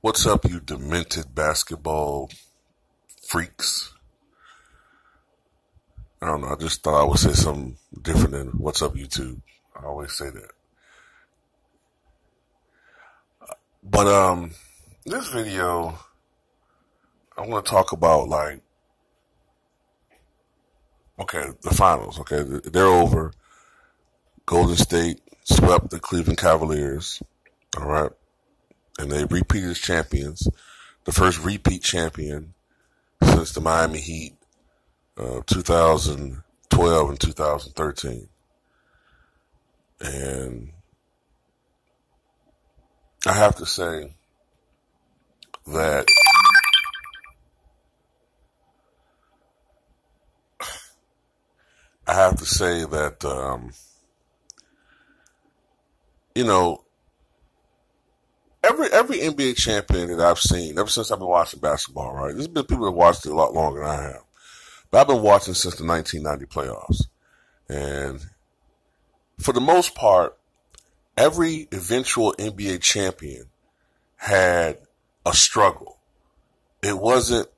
What's up, you demented basketball freaks? I don't know. I just thought I would say something different than what's up, YouTube. I always say that. But this video, I want to talk about the finals. Okay, they're over. Golden State swept the Cleveland Cavaliers. All right, and they repeated as champions. The first repeat champion since the Miami Heat, 2012 and 2013. And I have to say that you know, every NBA champion that I've seen ever since I've been watching basketball, right? There's been people that watched it a lot longer than I have. But I've been watching since the 1990 playoffs. And for the most part, every eventual NBA champion had a struggle. It wasn't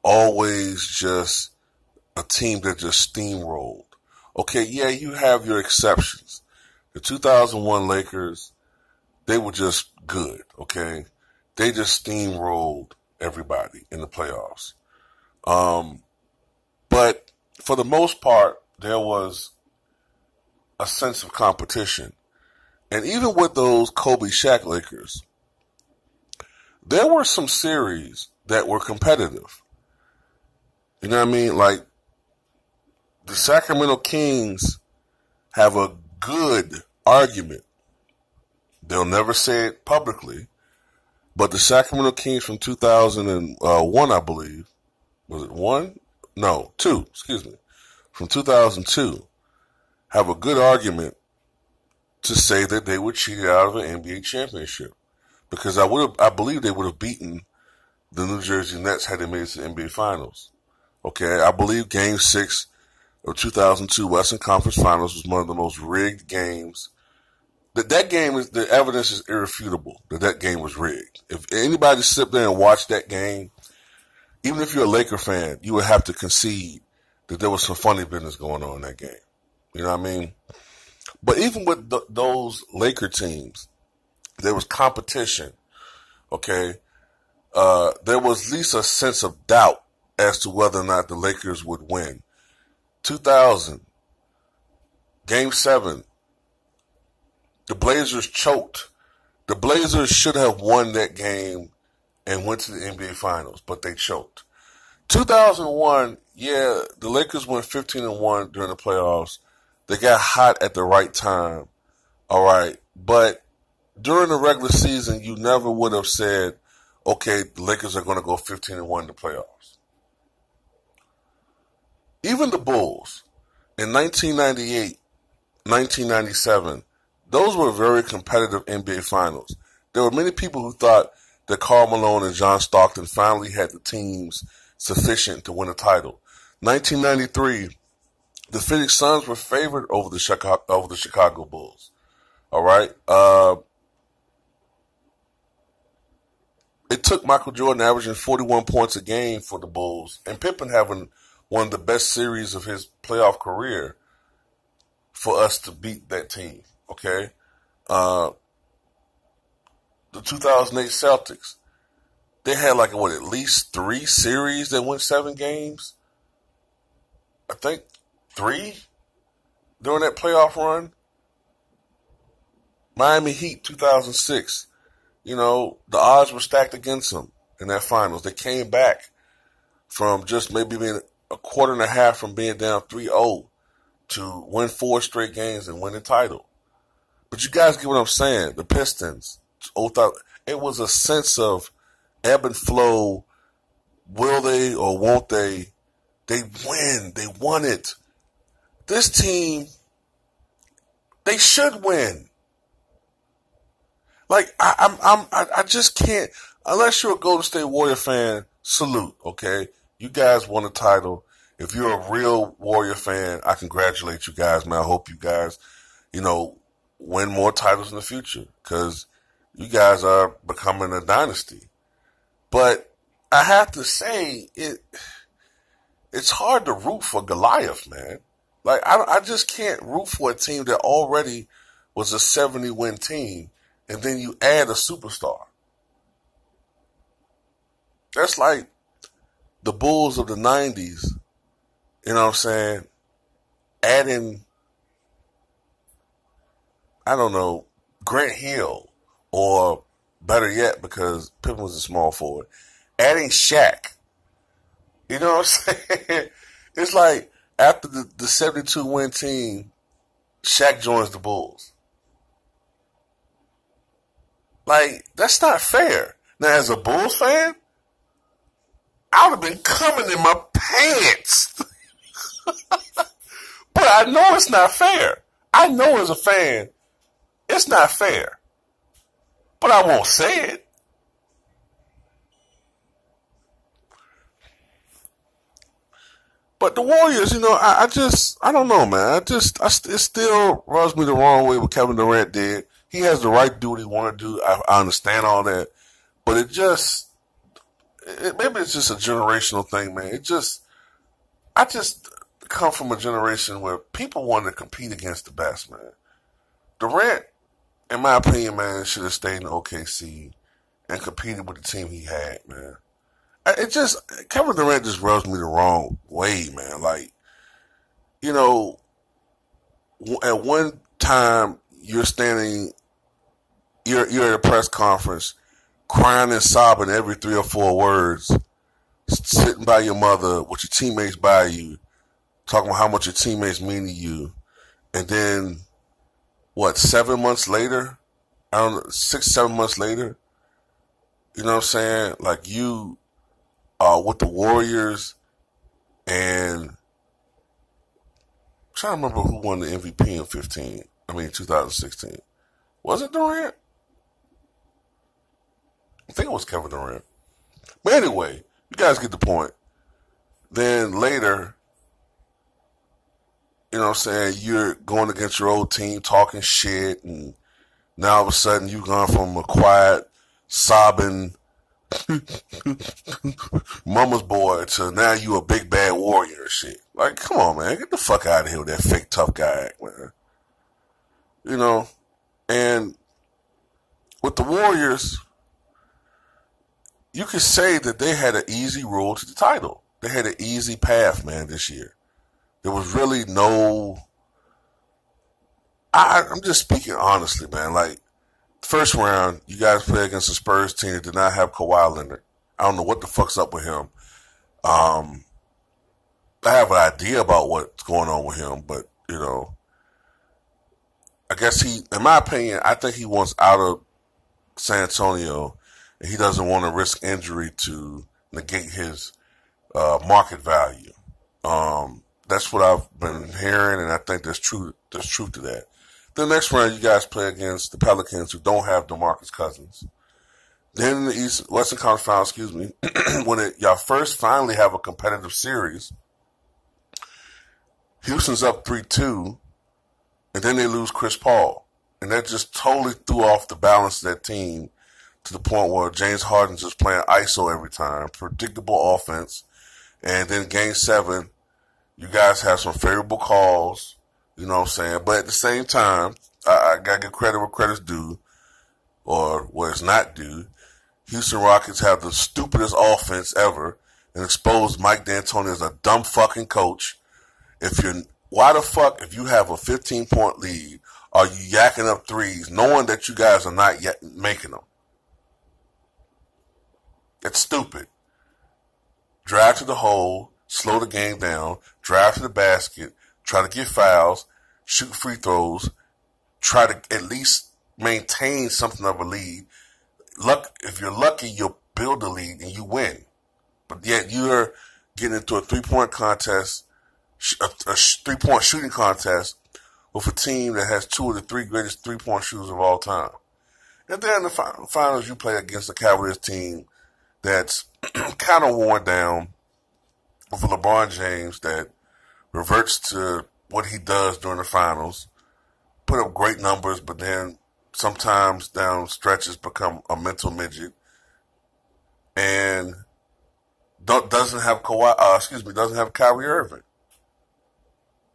always just a team that just steamrolled. Okay, yeah, you have your exceptions. The 2001 Lakers, they were just good, okay? They just steamrolled everybody in the playoffs. But for the most part, there was a sense of competition. And even with those Kobe Shaq Lakers, there were some series that were competitive. You know what I mean? Like, the Sacramento Kings have a good argument. They'll never say it publicly, but the Sacramento Kings from 2001, I believe, was it one? No, two, excuse me, from 2002, have a good argument to say that they were cheated out of an NBA championship. Because I believe they would have beaten the New Jersey Nets had they made it to the NBA Finals. Okay, I believe Game 6 of 2002 Western Conference Finals was one of the most rigged games. That game is, the evidence is irrefutable that game was rigged. If anybody sit there and watch that game, even if you're a Laker fan, you would have to concede that there was some funny business going on in that game. You know what I mean? But even with those Laker teams, there was competition. Okay, there was at least a sense of doubt as to whether or not the Lakers would win. 2000, Game 7, the Blazers choked. The Blazers should have won that game and went to the NBA Finals, but they choked. 2001, yeah, the Lakers went 15-1 during the playoffs. They got hot at the right time. All right, but during the regular season, you never would have said, okay, the Lakers are going to go 15-1 in the playoffs. Even the Bulls in 1998, 1997, those were very competitive NBA Finals. There were many people who thought that Karl Malone and John Stockton finally had the teams sufficient to win a title. 1993, the Phoenix Suns were favored over the Chicago Bulls. All right. It took Michael Jordan averaging 41 points a game for the Bulls, and Pippen having one of the best series of his playoff career for us to beat that team. Okay. The 2008 Celtics, they had at least 3 series that went 7 games. I think 3 during that playoff run. Miami Heat 2006, the odds were stacked against them in that finals. They came back from just maybe being a quarter and a half from being down 3-0 to win 4 straight games and win the title. But you guys get what I'm saying. The Pistons, it was a sense of ebb and flow. Will they or won't they? They win. They won it. This team, they should win. I just can't, unless you're a Golden State Warrior fan, salute, okay? You guys won a title. If you're a real Warrior fan, I congratulate you guys, man. I hope you guys, win more titles in the future because you guys are becoming a dynasty. But I have to say, it's hard to root for Goliath, man. Like, I just can't root for a team that already was a 70-win team, and then you add a superstar. That's like the Bulls of the 90s, you know what I'm saying, adding, I don't know, Grant Hill, or better yet, because Pippen was a small forward, adding Shaq. You know what I'm saying? It's like after the 72-win team, Shaq joins the Bulls. Like, that's not fair. Now, as a Bulls fan, I would have been coming in my pants. But I know it's not fair. I know as a fan, it's not fair. But I won't say it. But the Warriors, you know, I don't know, man. It still rubs me the wrong way what Kevin Durant did. He has the right to do what he want to do. I understand all that. But maybe it's just a generational thing, man. I just come from a generation where people wanted to compete against the best, man. Durant, in my opinion, man, should have stayed in OKC and competed with the team he had, man. Kevin Durant just rubs me the wrong way, man. Like, you know, at one time you're at a press conference, crying and sobbing every 3 or 4 words, sitting by your mother with your teammates by you, talking about how much your teammates mean to you, and then, 7 months later? I don't know, 6, 7 months later, you know what I'm saying? Like, you with the Warriors, and I'm trying to remember who won the MVP in 2016. Was it Durant? I think it was Kevin Durant. But anyway, you guys get the point. Then later, you know what I'm saying, you're going against your old team, talking shit, and now all of a sudden you've gone from a quiet, sobbing mama's boy to now you a big bad warrior and shit. Like, come on, man. Get the fuck out of here with that fake tough guy act, man. You know? And with the Warriors, you could say that they had an easy road to the title. They had an easy path, man, this year. There was really no... I'm just speaking honestly, man. Like, first round, you guys play against a Spurs team that did not have Kawhi Leonard. I don't know what the fuck's up with him. I have an idea about what's going on with him, but, you know, I guess in my opinion, I think he wants out of San Antonio, and he doesn't want to risk injury to negate his market value. That's what I've been hearing, and I think there's truth to that. The next round, you guys play against the Pelicans, who don't have DeMarcus Cousins. Then in the Western Conference Finals, when y'all first finally have a competitive series, Houston's up 3-2, and then they lose Chris Paul. And that just totally threw off the balance of that team to the point where James Harden's just playing ISO every time, predictable offense. And then Game 7, you guys have some favorable calls, you know what I'm saying? But at the same time, I got to give credit where credit's due, or where it's not due. Houston Rockets have the stupidest offense ever and exposed Mike D'Antoni as a dumb fucking coach. Why the fuck, if you have a 15-point lead, are you yakking up threes knowing that you guys are not yet making them? It's stupid. Drive to the hole, slow the game down, drive to the basket, try to get fouls, shoot free throws, try to at least maintain something of a lead. If you're lucky, you'll build a lead and you win. But yet you're getting into a three-point contest, a three-point shooting contest with a team that has 2 of the 3 greatest three-point shooters of all time. And then in the finals, you play against a Cavaliers team that's kind of worn down, with a LeBron James that reverts to what he does during the finals, put up great numbers, but then sometimes down stretches become a mental midget. and doesn't have doesn't have Kyrie Irving.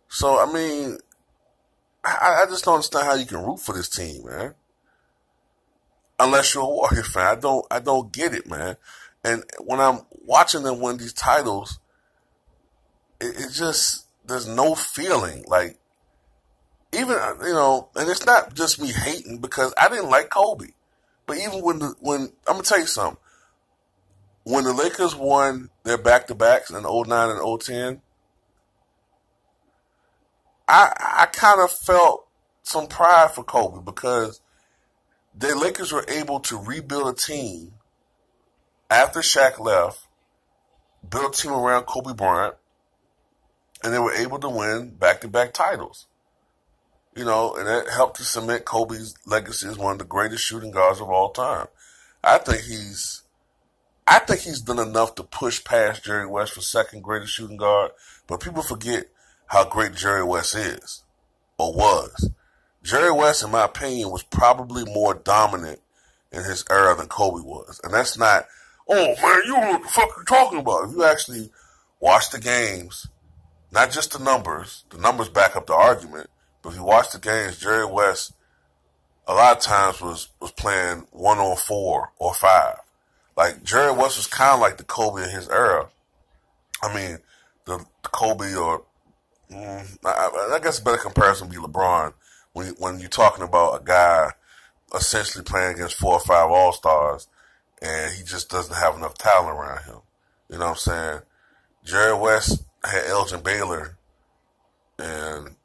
So I mean, I just don't understand how you can root for this team, man. Unless you're a Warrior fan, I don't get it, man. And when I'm watching them win these titles, it just, there's no feeling. Like, even, and it's not just me hating because I didn't like Kobe. But even when I'm going to tell you something. When the Lakers won their back-to-backs in 09 and 010, I kind of felt some pride for Kobe because the Lakers were able to rebuild a team after Shaq left, build a team around Kobe Bryant, and they were able to win back-to-back titles. And that helped to cement Kobe's legacy as one of the greatest shooting guards of all time. I think he's done enough to push past Jerry West for second greatest shooting guard, but people forget how great Jerry West is, or was. Jerry West, in my opinion, was probably more dominant in his era than Kobe was. And that's not, oh man, you know what the fuck you're talking about. If you actually watch the games, not just the numbers back up the argument, but if you watch the games, Jerry West a lot of times was playing 1-on-4 or 5. Like, Jerry West was kind of like the Kobe in his era. I mean, the Kobe, or I guess a better comparison would be LeBron. When you're talking about a guy essentially playing against 4 or 5 All-Stars, and he just doesn't have enough talent around him. You know what I'm saying? Jerry West had Elgin Baylor, and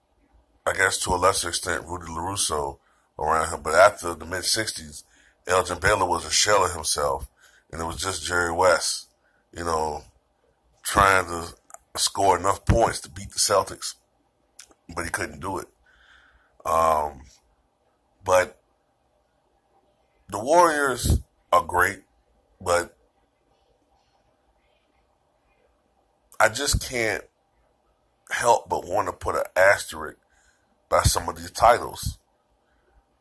I guess to a lesser extent Rudy LaRusso around him. But after the mid-'60s, Elgin Baylor was a shell of himself, and it was just Jerry West, trying to score enough points to beat the Celtics, but he couldn't do it. But the Warriors are great, but I just can't help but want to put an asterisk by some of these titles.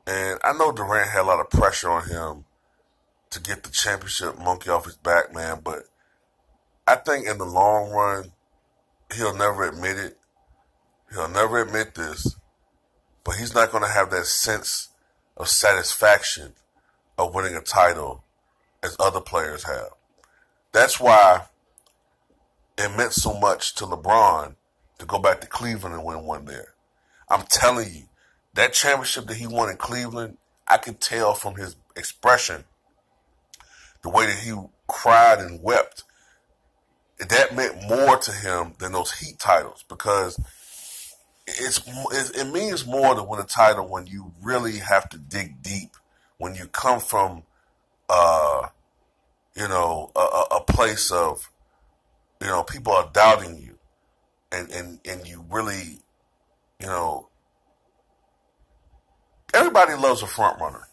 And I know Durant had a lot of pressure on him to get the championship monkey off his back, man, but I think in the long run, he'll never admit it. He'll never admit this, but he's not going to have that sense of satisfaction of winning a title as other players have. That's why it meant so much to LeBron to go back to Cleveland and win one there. I'm telling you, that championship that he won in Cleveland, I could tell from his expression, the way that he cried and wept, that meant more to him than those Heat titles, because it means more to win a title when you really have to dig deep, when you come from a place of people are doubting you, and you really, everybody loves a front runner,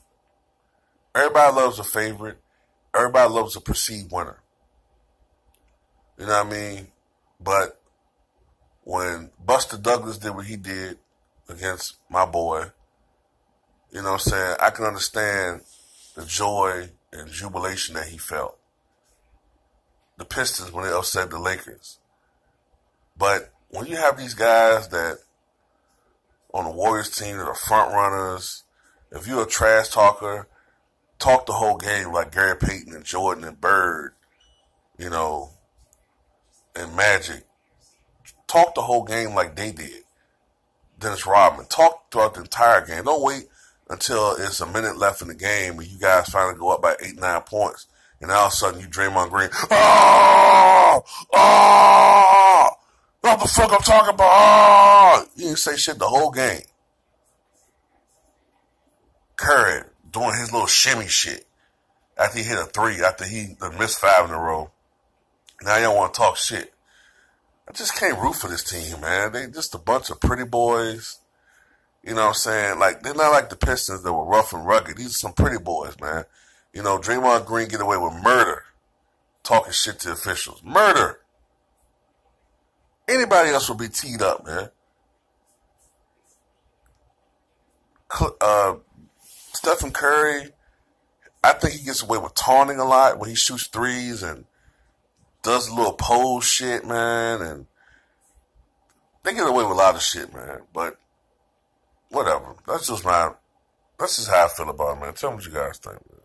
everybody loves a favorite, everybody loves a perceived winner. You know what I mean? But when Buster Douglas did what he did against my boy, you know what I'm saying, I can understand the joy and jubilation that he felt. The Pistons when they upset the Lakers. But when you have these guys that on the Warriors team that are front runners, if you're a trash talker, talk the whole game like Gary Payton and Jordan and Bird, and Magic. Talk the whole game like they did. Dennis Rodman. Talk throughout the entire game. Don't wait until it's a minute left in the game and you guys finally go up by 8-9 points. And all of a sudden you Draymond Green. What the fuck I'm talking about? You didn't say shit the whole game. Curry doing his little shimmy shit after he hit a 3, after he missed 5 in a row. Now y'all want to talk shit. I just can't root for this team, man. They just a bunch of pretty boys. You know what I'm saying? Like, they're not like the Pistons that were rough and rugged. These are some pretty boys, man. Draymond Green get away with murder. Talking shit to officials. Murder. Anybody else would be teed up, man. Stephen Curry, I think he gets away with taunting a lot when he shoots threes and does a little pose shit, man. And they get away with a lot of shit, man. But whatever. That's just how I feel about it, man. Tell me what you guys think, man.